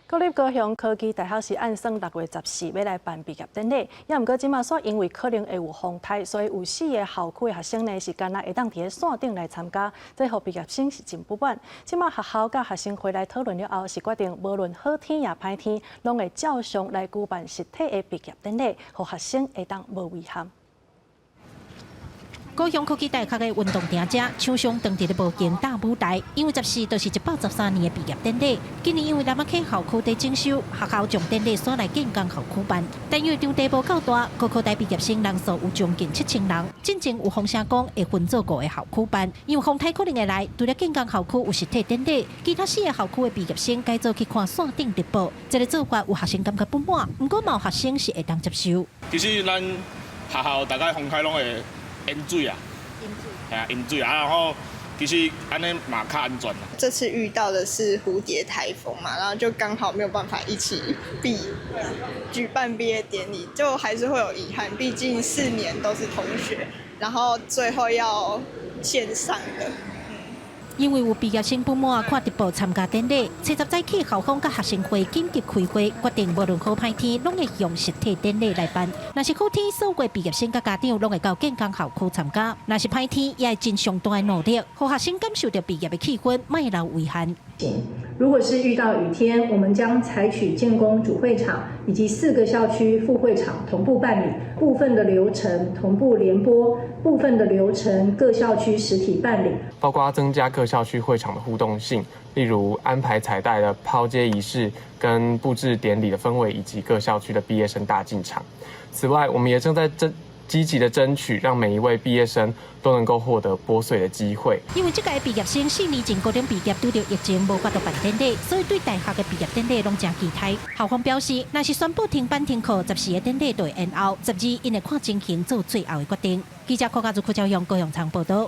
国立高雄科技大学是按算6月14要来办毕业典礼，也毋过即马说因为可能会有风台，所以有4个校区的学生呢是干那会当伫个线顶来参加，这互毕业生是真不满。即马学校甲学生回来讨论了后，是决定无论好天也歹天，拢会照常来举办实体的毕业典礼，互学生会当无遗憾。 高雄科技大学的运动场者抢上当地的无间大舞台，因为14就是113年的毕业典礼。今年因为南门溪校区在征收，学校将典礼选来建工校区办。但因为场地无够大，高科大毕业生人数有将近7000人。进前有风声讲会分做5个校区办，因为风台可能会来，除了建工校区有实体典礼，其他4个校区的毕业生改做去看线顶直播。这个做法有学生感觉不满，不过有学生是会当接受。其实咱学校大概风台拢会。 淹水啊，淹水啊，然后其实安尼嘛较安全啦。这次遇到的是蝴蝶台风嘛，然后就刚好没有办法一起举办毕业典礼，就还是会有遗憾。毕竟4年都是同学，然后最后要线上的。 因为有毕业生不满看直播参加典礼，70早起校方甲学生会紧急开会，决定无论好歹天，拢会用实体典礼来办。若是好天，所有毕业生甲家长拢会到建工校区参加；若是歹天，也会尽上大的努力，让学生感受到毕业的气氛，莫留遗憾。 如果是遇到雨天，我们将采取建工主会场以及4个校区副会场同步办理，部分的流程同步联播，部分的流程各校区实体办理，包括增加各校区会场的互动性，例如安排彩带的抛接仪式、跟布置典礼的氛围，以及各校区的毕业生大进场。此外，我们也正在积极的争取，让每一位毕业生都能够获得拨穗的机会。因为这届毕业生4年前高中毕业，拄到疫情无法度办典礼，所以对大学的毕业典礼拢真期待。校方表示，若是宣布停办停课，14个典礼就会延后，12因会看情形做最后的决定。记者柯家族柯昭阳高雄场报道。